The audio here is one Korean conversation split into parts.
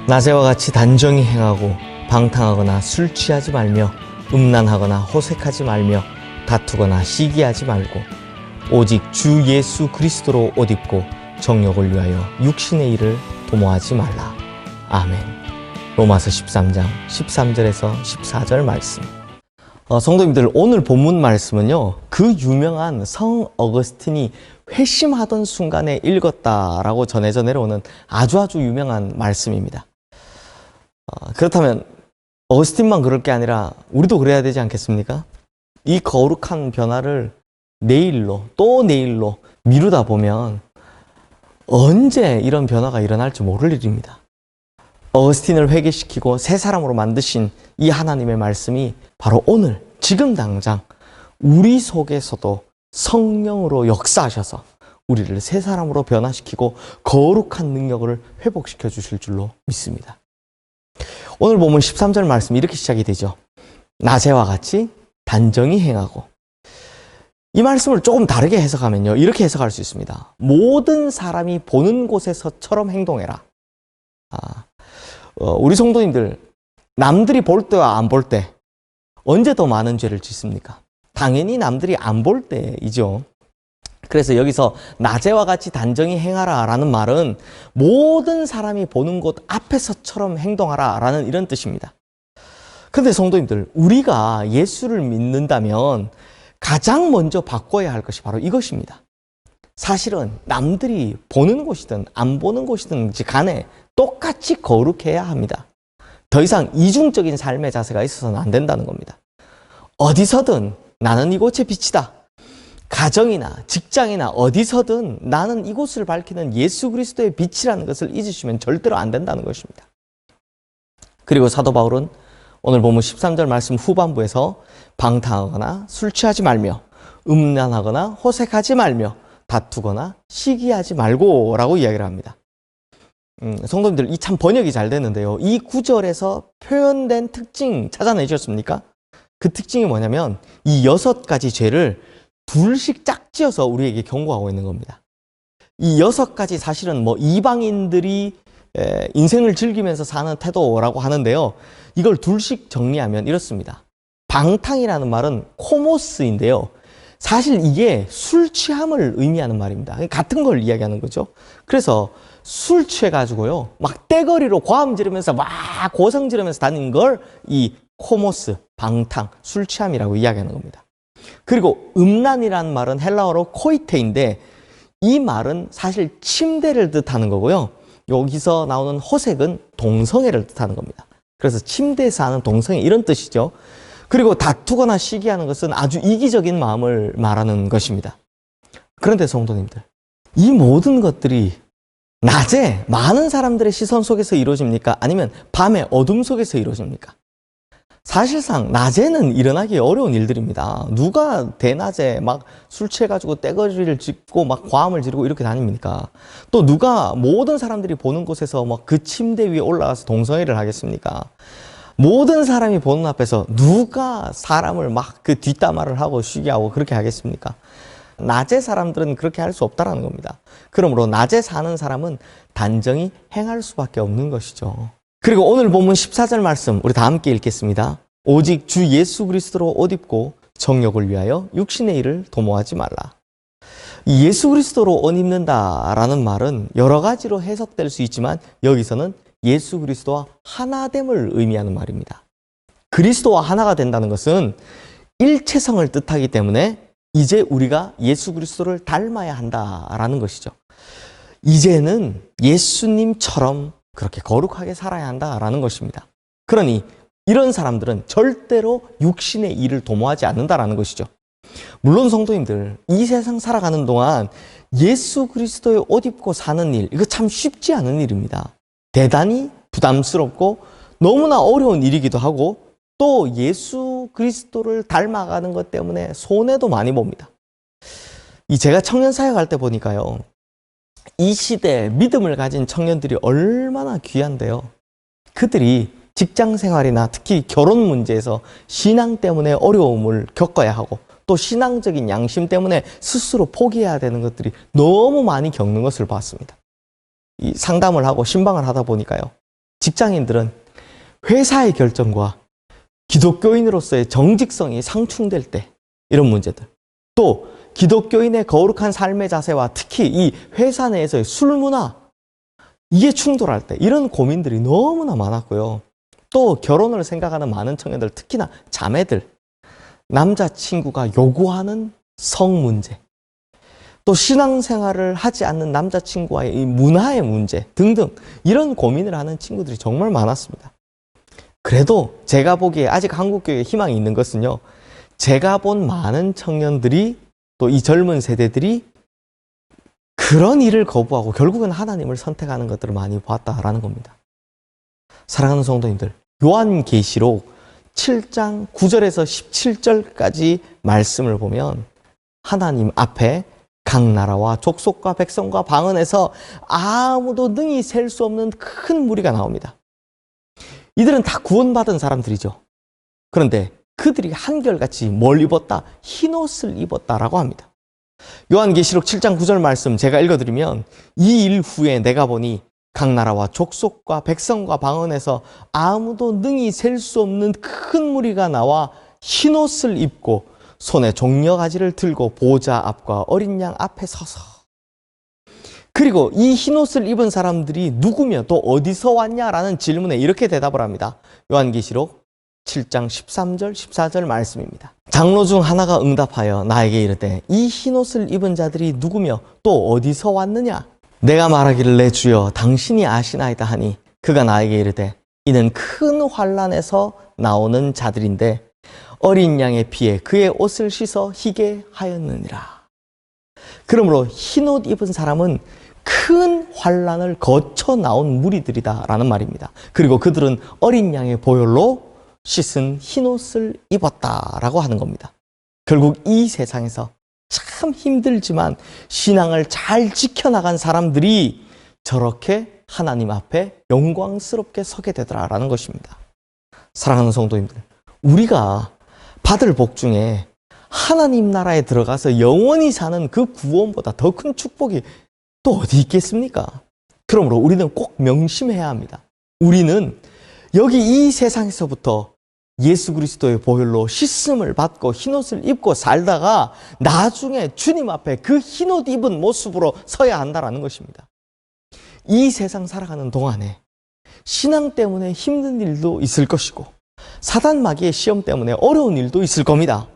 낮에와 같이 단정히 행하고 방탕하거나 술 취하지 말며 음란하거나 호색하지 말며 다투거나 시기하지 말고 오직 주 예수 그리스도로 옷 입고 정욕을 위하여 육신의 일을 도모하지 말라. 아멘. 로마서 13장 13절에서 14절 말씀. 성도님들, 오늘 본문 말씀은요, 그 유명한 성 어거스틴이 회심하던 순간에 읽었다라고 전해져 내려오는 아주 유명한 말씀입니다. 그렇다면 어거스틴만 그럴 게 아니라 우리도 그래야 되지 않겠습니까? 이 거룩한 변화를 내일로 또 내일로 미루다 보면 언제 이런 변화가 일어날지 모를 일입니다. 어거스틴을 회개시키고 새 사람으로 만드신 이 하나님의 말씀이 바로 오늘 지금 당장 우리 속에서도 성령으로 역사하셔서 우리를 새 사람으로 변화시키고 거룩한 능력을 회복시켜 주실 줄로 믿습니다. 오늘 보면 13절 말씀 이렇게 시작이 되죠. 낮에와 같이 단정히 행하고. 이 말씀을 조금 다르게 해석하면요, 이렇게 해석할 수 있습니다. 모든 사람이 보는 곳에서처럼 행동해라. 우리 성도님들, 남들이 볼 때와 안 볼 때 언제 더 많은 죄를 짓습니까? 당연히 남들이 안 볼 때이죠. 그래서 여기서 낮에와 같이 단정히 행하라 라는 말은 모든 사람이 보는 곳 앞에서처럼 행동하라 라는 이런 뜻입니다. 근데 성도님들, 우리가 예수를 믿는다면 가장 먼저 바꿔야 할 것이 바로 이것입니다. 사실은 남들이 보는 곳이든 안 보는 곳이든 간에 똑같이 거룩해야 합니다. 더 이상 이중적인 삶의 자세가 있어서는 안 된다는 겁니다. 어디서든 나는 이곳의 빛이다. 가정이나 직장이나 어디서든 나는 이곳을 밝히는 예수 그리스도의 빛이라는 것을 잊으시면 절대로 안 된다는 것입니다. 그리고 사도 바울은 오늘 보면 13절 말씀 후반부에서 방탕하거나 술 취하지 말며 음란하거나 호색하지 말며 다투거나 시기하지 말고 라고 이야기를 합니다. 성도님들, 이 참 번역이 잘 되는데요, 이 구절에서 표현된 특징 찾아내셨습니까? 그 특징이 뭐냐면 이 6가지 죄를 둘씩 짝지어서 우리에게 경고하고 있는 겁니다. 이 6가지 사실은 이방인들이 인생을 즐기면서 사는 태도라고 하는데요, 이걸 둘씩 정리하면 이렇습니다. 방탕이라는 말은 코모스인데요, 사실 이게 술 취함을 의미하는 말입니다. 같은 걸 이야기하는 거죠. 그래서 술 취해가지고요, 막 떼거리로 고함 지르면서 막 고성 지르면서 다니는 걸 이 코모스, 방탕, 술 취함이라고 이야기하는 겁니다. 그리고 음란이라는 말은 헬라어로 코이테인데 이 말은 사실 침대를 뜻하는 거고요. 여기서 나오는 호색은 동성애를 뜻하는 겁니다. 그래서 침대에서 하는 동성애 이런 뜻이죠. 그리고 다투거나 시기하는 것은 아주 이기적인 마음을 말하는 것입니다. 그런데 성도님들, 이 모든 것들이 낮에 많은 사람들의 시선 속에서 이루어집니까? 아니면 밤의 어둠 속에서 이루어집니까? 사실상 낮에는 일어나기 어려운 일들입니다. 누가 대낮에 막 술 취해가지고 떼거리를 짚고 막 과음을 지르고 이렇게 다닙니까? 또 누가 모든 사람들이 보는 곳에서 막 그 침대 위에 올라가서 동성애를 하겠습니까? 모든 사람이 보는 앞에서 누가 사람을 막 그 뒷담화를 하고 시기하고 그렇게 하겠습니까? 낮에 사람들은 그렇게 할 수 없다는 겁니다. 그러므로 낮에 사는 사람은 단정히 행할 수밖에 없는 것이죠. 그리고 오늘 본문 14절 말씀 우리 다 함께 읽겠습니다. 오직 주 예수 그리스도로 옷 입고 정욕을 위하여 육신의 일을 도모하지 말라. 예수 그리스도로 옷 입는다라는 말은 여러 가지로 해석될 수 있지만 여기서는 예수 그리스도와 하나됨을 의미하는 말입니다. 그리스도와 하나가 된다는 것은 일체성을 뜻하기 때문에 이제 우리가 예수 그리스도를 닮아야 한다라는 것이죠. 이제는 예수님처럼 그렇게 거룩하게 살아야 한다라는 것입니다. 그러니 이런 사람들은 절대로 육신의 일을 도모하지 않는다라는 것이죠. 물론 성도님들, 이 세상 살아가는 동안 예수 그리스도의 옷 입고 사는 일, 이거 참 쉽지 않은 일입니다. 대단히 부담스럽고 너무나 어려운 일이기도 하고 또 예수 그리스도를 닮아가는 것 때문에 손해도 많이 봅니다. 제가 청년 사역할 때 보니까요, 이 시대에 믿음을 가진 청년들이 얼마나 귀한데요. 그들이 직장 생활이나 특히 결혼 문제에서 신앙 때문에 어려움을 겪어야 하고 또 신앙적인 양심 때문에 스스로 포기해야 되는 것들이 너무 많이 겪는 것을 봤습니다. 이 상담을 하고 신방을 하다 보니까요, 직장인들은 회사의 결정과 기독교인으로서의 정직성이 상충될 때 이런 문제들, 또 기독교인의 거룩한 삶의 자세와 특히 이 회사 내에서의 술 문화, 이게 충돌할 때 이런 고민들이 너무나 많았고요. 또 결혼을 생각하는 많은 청년들, 특히나 자매들, 남자친구가 요구하는 성 문제, 또 신앙생활을 하지 않는 남자친구와의 이 문화의 문제 등등 이런 고민을 하는 친구들이 정말 많았습니다. 그래도 제가 보기에 아직 한국교회에 희망이 있는 것은요, 제가 본 많은 청년들이 또 이 젊은 세대들이 그런 일을 거부하고 결국은 하나님을 선택하는 것들을 많이 봤다라는 겁니다. 사랑하는 성도님들, 요한계시록 7장 9절에서 17절까지 말씀을 보면 하나님 앞에 각 나라와 족속과 백성과 방언에서 아무도 능히 셀 수 없는 큰 무리가 나옵니다. 이들은 다 구원받은 사람들이죠. 그런데 그들이 한결같이 뭘 입었다? 흰옷을 입었다라고 합니다. 요한계시록 7장 9절 말씀 제가 읽어드리면, 이 일 후에 내가 보니 각 나라와 족속과 백성과 방언에서 아무도 능히 셀 수 없는 큰 무리가 나와 흰옷을 입고 손에 종려가지를 들고 보좌 앞과 어린 양 앞에 서서, 그리고 이 흰옷을 입은 사람들이 누구며 또 어디서 왔냐라는 질문에 이렇게 대답을 합니다. 요한계시록 7장 13절 14절 말씀입니다. 장로 중 하나가 응답하여 나에게 이르되 이 흰옷을 입은 자들이 누구며 또 어디서 왔느냐? 내가 말하기를 내 주여 당신이 아시나이다 하니 그가 나에게 이르되 이는 큰 환난에서 나오는 자들인데 어린 양의 피에 그의 옷을 씻어 희게 하였느니라. 그러므로 흰옷 입은 사람은 큰 환난을 거쳐 나온 무리들이다라는 말입니다. 그리고 그들은 어린 양의 보혈로 씻은 흰옷을 입었다라고 하는 겁니다. 결국 이 세상에서 참 힘들지만 신앙을 잘 지켜나간 사람들이 저렇게 하나님 앞에 영광스럽게 서게 되더라라는 것입니다. 사랑하는 성도님들, 우리가 받을 복 중에 하나님 나라에 들어가서 영원히 사는 그 구원보다 더 큰 축복이 또 어디 있겠습니까? 그러므로 우리는 꼭 명심해야 합니다. 우리는 여기 이 세상에서부터 예수 그리스도의 보혈로 씻음을 받고 흰옷을 입고 살다가 나중에 주님 앞에 그 흰옷 입은 모습으로 서야 한다는 것입니다. 이 세상 살아가는 동안에 신앙 때문에 힘든 일도 있을 것이고 사단 마귀의 시험 때문에 어려운 일도 있을 겁니다.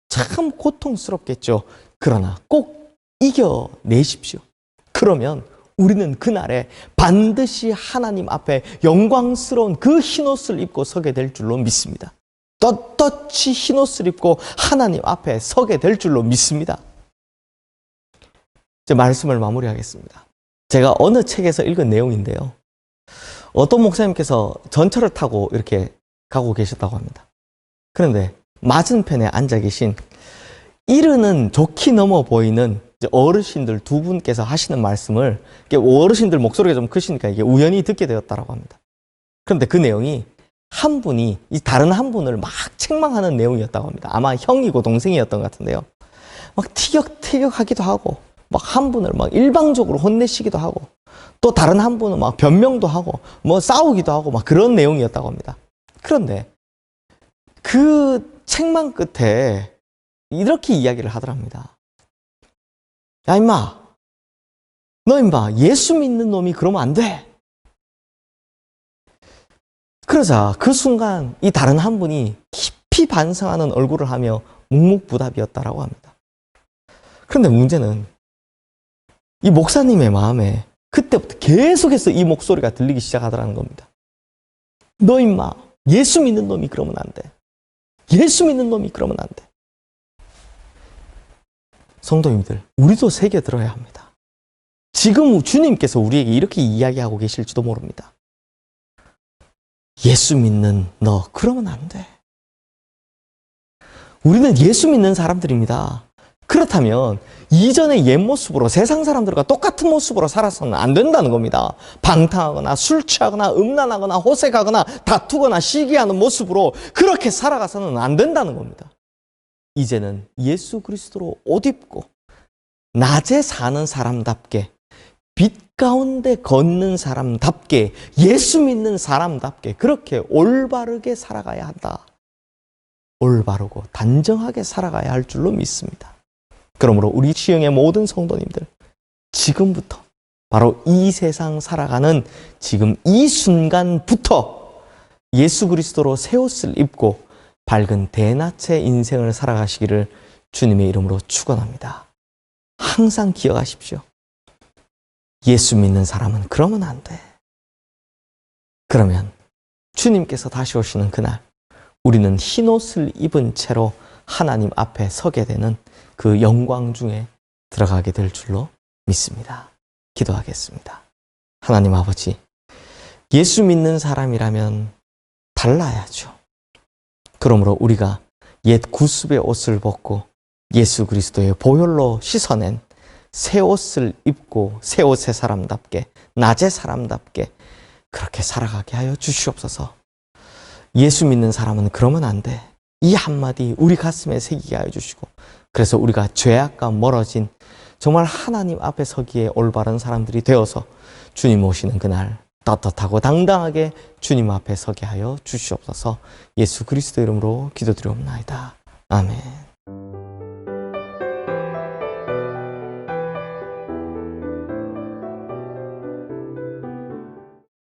참 고통스럽겠죠. 그러나 꼭 이겨내십시오. 그러면 우리는 그날에 반드시 하나님 앞에 영광스러운 그 흰옷을 입고 서게 될 줄로 믿습니다. 떳떳이 흰옷을 입고 하나님 앞에 서게 될 줄로 믿습니다. 이제 말씀을 마무리하겠습니다. 제가 어느 책에서 읽은 내용인데요. 어떤 목사님께서 전철을 타고 이렇게 가고 계셨다고 합니다. 그런데 맞은편에 앉아 계신 이르는 좋기 넘어 보이는 어르신들 두 분께서 하시는 말씀을, 어르신들 목소리가 좀 크시니까 이게 우연히 듣게 되었다고 합니다. 그런데 그 내용이 한 분이 이 다른 한 분을 막 책망하는 내용이었다고 합니다. 아마 형이고 동생이었던 것 같은데요. 막 티격태격하기도 하고, 막 한 분을 막 일방적으로 혼내시기도 하고, 또 다른 한 분은 막 변명도 하고, 뭐 싸우기도 하고, 막 그런 내용이었다고 합니다. 그런데 그 책망 끝에 이렇게 이야기를 하더랍니다. 야, 임마. 너 임마, 예수 믿는 놈이 그러면 안 돼. 그러자 그 순간 이 다른 한 분이 깊이 반성하는 얼굴을 하며 묵묵부답이었다라고 합니다. 그런데 문제는 이 목사님의 마음에 그때부터 계속해서 이 목소리가 들리기 시작하더라는 겁니다. 너 임마, 예수 믿는 놈이 그러면 안 돼. 예수 믿는 놈이 그러면 안 돼. 성도님들, 우리도 새겨 들어야 합니다. 지금 주님께서 우리에게 이렇게 이야기하고 계실지도 모릅니다. 예수 믿는 너, 그러면 안 돼. 우리는 예수 믿는 사람들입니다. 그렇다면 이전의 옛 모습으로 세상 사람들과 똑같은 모습으로 살아서는 안 된다는 겁니다. 방탕하거나 술 취하거나 음란하거나 호색하거나 다투거나 시기하는 모습으로 그렇게 살아가서는 안 된다는 겁니다. 이제는 예수 그리스도로 옷 입고 낮에 사는 사람답게 빛 가운데 걷는 사람답게, 예수 믿는 사람답게 그렇게 올바르게 살아가야 한다. 올바르고 단정하게 살아가야 할 줄로 믿습니다. 그러므로 우리 시흥의 모든 성도님들, 지금부터 바로 이 세상 살아가는 지금 이 순간부터 예수 그리스도로 새 옷을 입고 밝은 대낮의 인생을 살아가시기를 주님의 이름으로 축원합니다. 항상 기억하십시오. 예수 믿는 사람은 그러면 안 돼. 그러면 주님께서 다시 오시는 그날 우리는 흰 옷을 입은 채로 하나님 앞에 서게 되는 그 영광 중에 들어가게 될 줄로 믿습니다. 기도하겠습니다. 하나님 아버지, 예수 믿는 사람이라면 달라야죠. 그러므로 우리가 옛 구습의 옷을 벗고 예수 그리스도의 보혈로 씻어낸 새 옷을 입고 새 옷의 사람답게, 낮의 사람답게 그렇게 살아가게 하여 주시옵소서. 예수 믿는 사람은 그러면 안 돼. 이 한마디 우리 가슴에 새기게 하여 주시고, 그래서 우리가 죄악과 멀어진 정말 하나님 앞에 서기에 올바른 사람들이 되어서 주님 오시는 그날 떳떳하고 당당하게 주님 앞에 서게 하여 주시옵소서. 예수 그리스도 이름으로 기도드리옵나이다. 아멘.